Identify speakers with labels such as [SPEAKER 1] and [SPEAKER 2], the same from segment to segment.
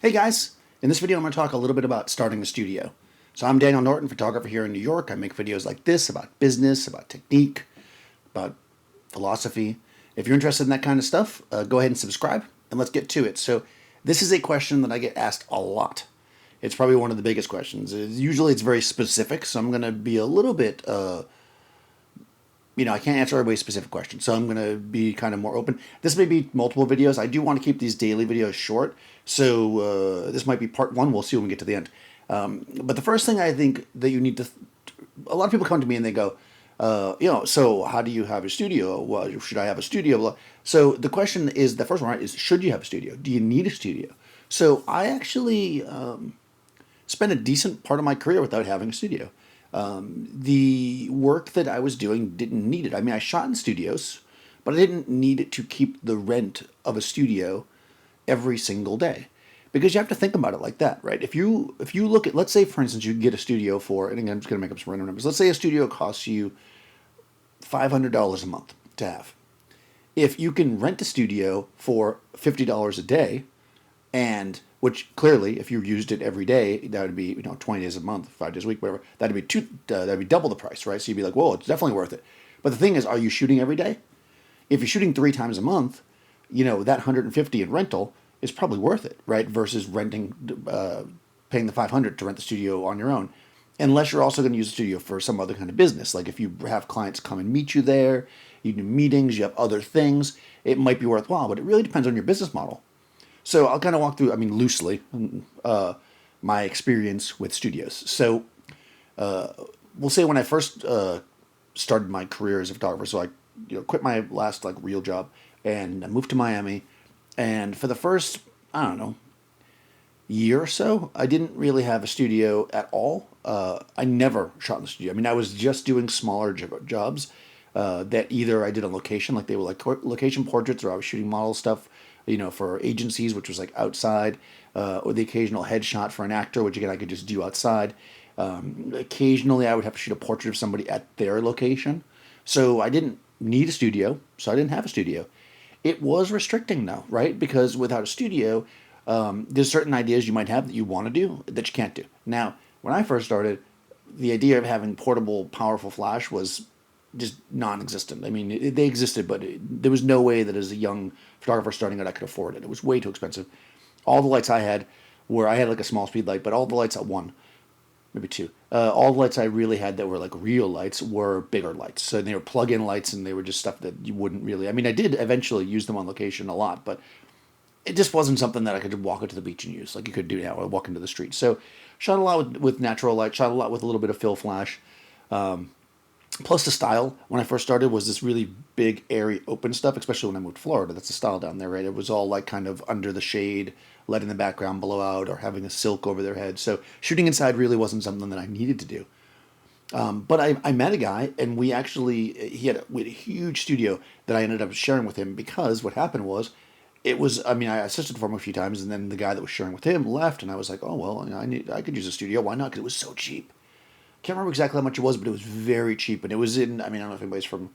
[SPEAKER 1] Hey guys, in this video I'm going to talk a little bit about starting a studio. So I'm Daniel Norton, photographer here in New York. I make videos like this about business, about technique, about philosophy. If you're interested in that kind of stuff, go ahead and subscribe and let's get to it. So this is a question that I get asked a lot. It's probably one of the biggest questions. Usually it's very specific, so I'm going to be a little bit I can't answer everybody's specific question, so I'm going to be kind of more open. This may be multiple videos. I do want to keep these daily videos short, so this might be part one. We'll see when we get to the end. But the first thing I think that you need to, a lot of people come to me and they go, so how do you have a studio? Well, should I have a studio? So the question is, the first one, right, is should you have a studio? Do you need a studio? So I actually spent a decent part of my career without having a studio. The work that I was doing didn't need it. I mean, I shot in studios, but I didn't need it to keep the rent of a studio every single day. Because you have to think about it like that, right? If you look at, let's say for instance you get a studio for, and again I'm just going to make up some random numbers. Let's say a studio costs you $500 a month to have. If you can rent a studio for $50 a day, and which clearly, if you used it every day, that would be 20 days a month, 5 days a week, whatever. That'd be double the price, right? So you'd be like, whoa, it's definitely worth it. But the thing is, are you shooting every day? If you're shooting 3 times a month, that 150 in rental is probably worth it, right? Versus paying the 500 to rent the studio on your own, unless you're also going to use the studio for some other kind of business. Like if you have clients come and meet you there, you do meetings, you have other things, it might be worthwhile. But it really depends on your business model. So I'll kind of walk through, I mean, loosely, my experience with studios. So we'll say when I first started my career as a photographer, so I quit my last real job and I moved to Miami. And for the first, I don't know, year or so, I didn't really have a studio at all. I never shot in the studio. I mean, I was just doing smaller jobs that either I did on location, like they were like location portraits, or I was shooting model stuff, for agencies, which was like outside, or the occasional headshot for an actor, which again I could just do outside. Occasionally, I would have to shoot a portrait of somebody at their location. So I didn't need a studio, so I didn't have a studio. It was restricting though, right? Because without a studio, there's certain ideas you might have that you want to do that you can't do. Now, when I first started, the idea of having portable, powerful flash was just non-existent. I mean, they existed, but there was no way that as a young photographer starting out, I could afford it. It was way too expensive. All the lights I had I had like a small speed light, but all the lights at one, maybe two. All the lights I really had that were like real lights were bigger lights. So they were plug-in lights, and they were just stuff that you wouldn't really. I mean, I did eventually use them on location a lot, but it just wasn't something that I could walk out to the beach and use like you could do now. I walk into the street. So shot a lot with natural light. Shot a lot with a little bit of fill flash. Plus the style when I first started was this really big, airy, open stuff, especially when I moved to Florida. That's the style down there, right? It was all like kind of under the shade, letting the background blow out, or having a silk over their head. So shooting inside really wasn't something that I needed to do. But I met a guy, and we had a huge studio that I ended up sharing with him, because what happened was, I mean, I assisted for him a few times, and then the guy that was sharing with him left, and I was like, oh well, I could use a studio, why not? Because it was so cheap. Can't remember exactly how much it was, but it was very cheap, and it was in. I mean, I don't know if anybody's from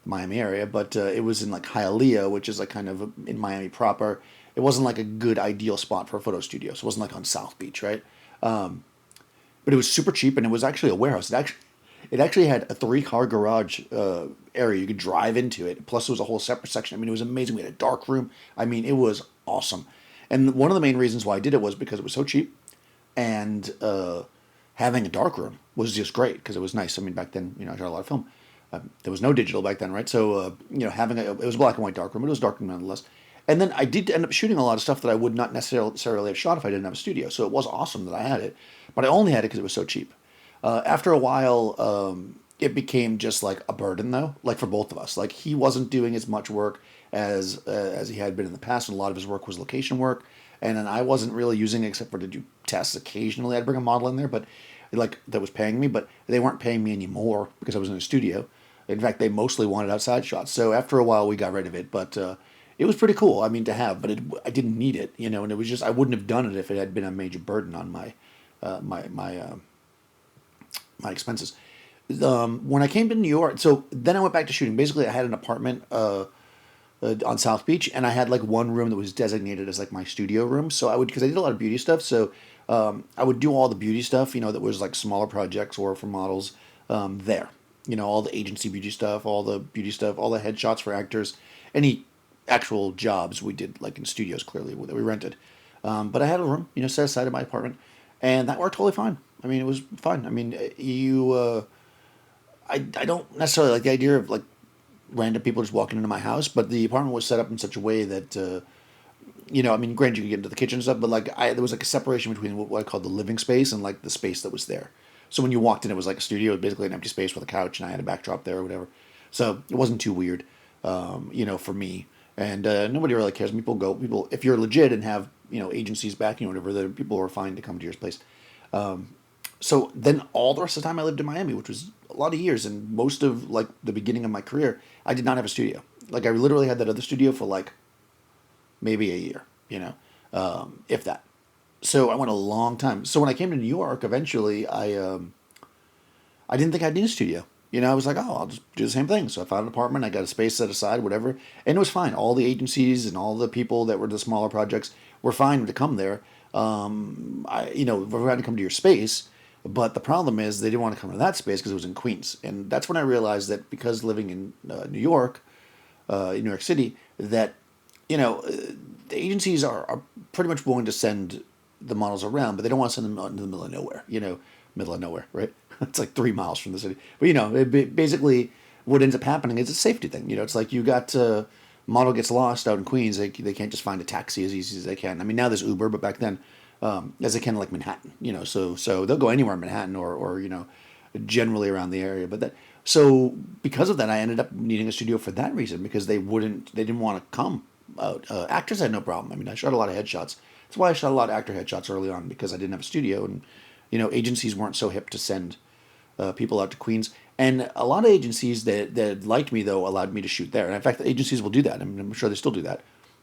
[SPEAKER 1] the Miami area, but it was in like Hialeah, which is like kind of in Miami proper. It wasn't like a good ideal spot for a photo studio, so it wasn't like on South Beach, right? But it was super cheap, and it was actually a warehouse. It actually had a 3-car garage area. You could drive into it. Plus, it was a whole separate section. I mean, it was amazing. We had a dark room. I mean, it was awesome. And one of the main reasons why I did it was because it was so cheap, and having a dark room was just great because it was nice. I mean, back then, I shot a lot of film. There was no digital back then, right? So, having it was a black and white dark room, but it was dark nonetheless. And then I did end up shooting a lot of stuff that I would not necessarily have shot if I didn't have a studio. So it was awesome that I had it, but I only had it because it was so cheap. After a while, it became just like a burden, though. Like for both of us, like he wasn't doing as much work as he had been in the past, and a lot of his work was location work. And then I wasn't really using it except for to do tests occasionally. I'd bring a model in there, but like that was paying me, but they weren't paying me anymore because I was in a studio. In fact, they mostly wanted outside shots. So after a while, we got rid of it, but it was pretty cool. I mean, to have, but I didn't need it, and it was just I wouldn't have done it if it had been a major burden on my expenses. When I came to New York, so then I went back to shooting. Basically, I had an apartment on South Beach, and I had like one room that was designated as like my studio room. So I would, because I did a lot of beauty stuff, so I would do all the beauty stuff, that was like smaller projects or for models there. All the agency beauty stuff, all the beauty stuff, all the headshots for actors, any actual jobs we did like in studios clearly that we rented. But I had a room, set aside in my apartment, and that worked totally fine. I mean, it was fun. I mean, I don't necessarily like the idea of like random people just walking into my house, but the apartment was set up in such a way that, I mean, granted you could get into the kitchen and stuff, but like there was like a separation between what I called the living space and like the space that was there. So when you walked in, it was like a studio, basically an empty space with a couch, and I had a backdrop there or whatever. So it wasn't too weird, for me. And nobody really cares. People, if you're legit and have, agencies backing or whatever, the people are fine to come to your place. So then all the rest of the time I lived in Miami, which was a lot of years, and most of like the beginning of my career, I did not have a studio. Like I literally had that other studio for like maybe a year, if that. So I went a long time. So when I came to New York, eventually I didn't think I'd need a studio. I was like, oh, I'll just do the same thing. So I found an apartment, I got a space set aside, whatever, and it was fine. All the agencies and all the people that were the smaller projects were fine to come there. We had to come to your space, but the problem is they didn't want to come to that space because it was in Queens, and that's when I realized that because living in New York City, that the agencies are pretty much willing to send the models around, but they don't want to send them out into the middle of nowhere. Middle of nowhere, right? It's like 3 miles from the city. But basically, what ends up happening is a safety thing. It's like you got model gets lost out in Queens. They can't just find a taxi as easy as they can. I mean, now there's Uber, but back then, as they can like Manhattan. So they'll go anywhere in Manhattan or generally around the area. So because of that, I ended up needing a studio for that reason, because they didn't want to come out. Actors had no problem. I mean, I shot a lot of headshots. That's why I shot a lot of actor headshots early on, because I didn't have a studio, and agencies weren't so hip to send people out to Queens. And a lot of agencies that liked me, though, allowed me to shoot there. And in fact, the agencies will do that. I mean, I'm sure they still do that.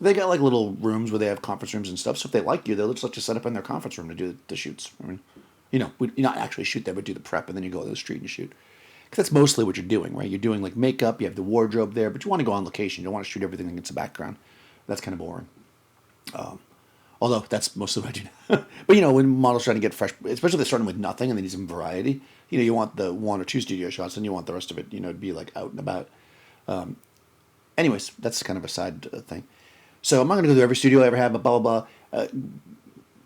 [SPEAKER 1] They got like little rooms where they have conference rooms and stuff. So if they like you, they'll just let you set up in their conference room to do the shoots. I mean, we not actually shoot there, but do the prep, and then you go to the street and shoot. Because that's mostly what you're doing, right? You're doing like makeup, you have the wardrobe there, but you want to go on location. You don't want to shoot everything against the background. That's kind of boring. Although that's mostly what I do now. But when models trying to get fresh, especially if they're starting with nothing and they need some variety, you want the 1 or 2 studio shots, and you want the rest of it, to be like out and about. Anyways, that's kind of a side thing. So I'm not going to go through every studio I ever had, but blah, blah, blah.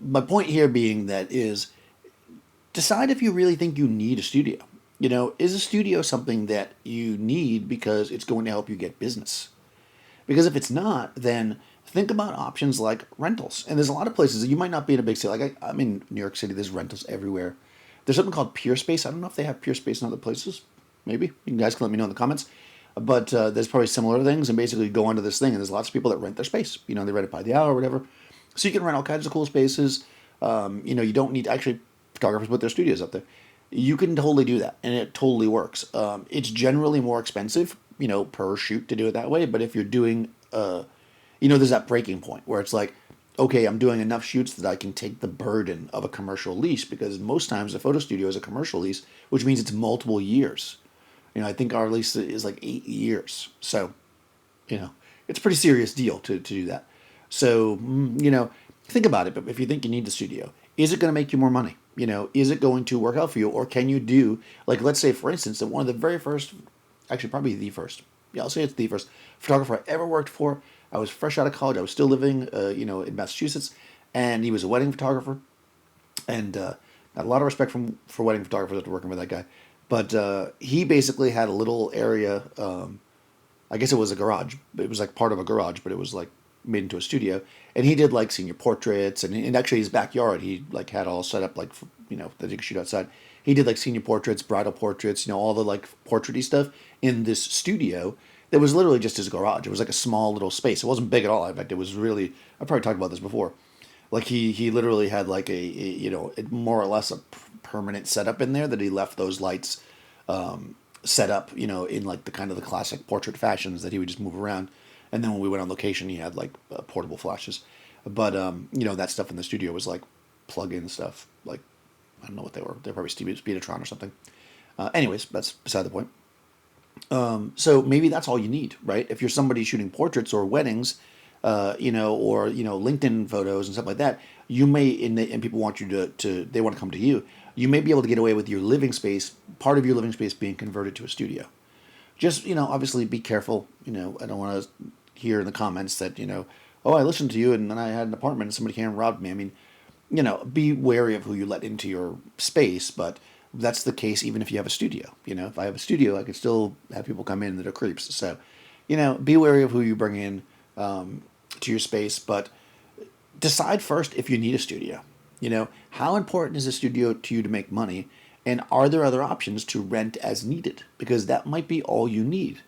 [SPEAKER 1] My point here being that is decide if you really think you need a studio. Is a studio something that you need because it's going to help you get business? Because if it's not, then think about options like rentals. And there's a lot of places that you might not be in a big city. Like I'm in New York City, there's rentals everywhere. There's something called Pure Space. I don't know if they have Pure Space in other places. Maybe. You guys can let me know in the comments. But there's probably similar things, and basically go onto this thing, and there's lots of people that rent their space. They rent it by the hour or whatever. So you can rent all kinds of cool spaces. You don't need, actually, photographers put their studios up there. You can totally do that, and it totally works. It's generally more expensive, per shoot to do it that way. But if you're doing, there's that breaking point where it's like, okay, I'm doing enough shoots that I can take the burden of a commercial lease, because most times a photo studio is a commercial lease, which means it's multiple years. I think our lease is like 8 years. So, it's a pretty serious deal to do that. So, think about it. But if you think you need the studio, is it going to make you more money? Is it going to work out for you? Or can you do, like, let's say, for instance, that one of the very first, actually probably the first, I'll say it's the first photographer I ever worked for. I was fresh out of college. I was still living, in Massachusetts, and he was a wedding photographer. And got a lot of respect for wedding photographers after working with that guy. But he basically had a little area, I guess it was a garage. It was like part of a garage, but it was like made into a studio. And he did like senior portraits, and actually his backyard, he like had all set up like, that you could shoot outside. He did like senior portraits, bridal portraits, all the like portraity stuff in this studio that was literally just his garage. It was like a small little space. It wasn't big at all. In fact, it was really, I probably talked about this before. Like he literally had like a more or less a permanent setup in there that he left those lights set up, in like the kind of the classic portrait fashions that he would just move around. And then when we went on location, he had like portable flashes. But that stuff in the studio was like plug-in stuff. Like, I don't know what they were. They're probably Speedotron or something. Anyways, that's beside the point. So maybe that's all you need, right? If you're somebody shooting portraits or weddings, or LinkedIn photos and stuff like that, you may and people want you to they want to come to you. You may be able to get away with your living space, part of your living space being converted to a studio. Just obviously be careful. I don't want to hear in the comments that oh, I listened to you and then I had an apartment and somebody came and robbed me. I mean, be wary of who you let into your space, but that's the case even if you have a studio. If I have a studio, I could still have people come in that are creeps. So, be wary of who you bring in to your space, but decide first if you need a studio. How important is a studio to you to make money? And are there other options to rent as needed? Because that might be all you need.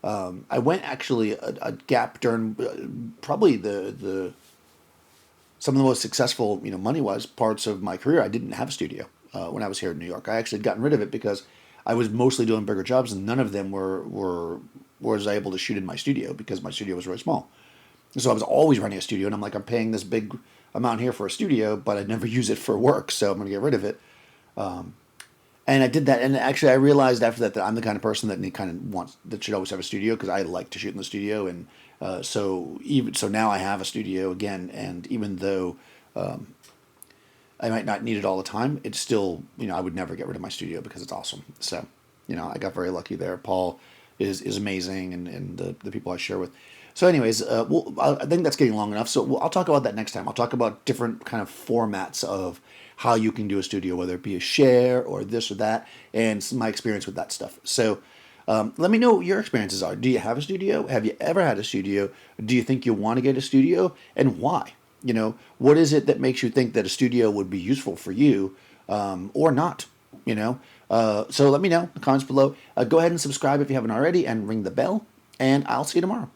[SPEAKER 1] I went actually a gap during probably the some of the most successful, money wise parts of my career. I didn't have a studio when I was here in New York. I actually had gotten rid of it because I was mostly doing bigger jobs, and none of them were was I able to shoot in my studio because my studio was really small. So I was always running a studio, and I'm like, I'm paying this big amount here for a studio, but I'd never use it for work, so I'm going to get rid of it. And I did that, and actually, I realized after that I'm the kind of person that should always have a studio because I like to shoot in the studio, and so now I have a studio again, and even though I might not need it all the time, it's still I would never get rid of my studio because it's awesome. So I got very lucky there. Paul is amazing, and the people I share with. So, anyways, I think that's getting long enough. So I'll talk about that next time. I'll talk about different kind of formats of how you can do a studio, whether it be a share or this or that, and my experience with that stuff. So let me know what your experiences are. Do you have a studio? Have you ever had a studio? Do you think you want to get a studio, and why? What is it that makes you think that a studio would be useful for you or not? So let me know in the comments below. Go ahead and subscribe if you haven't already, and ring the bell. And I'll see you tomorrow.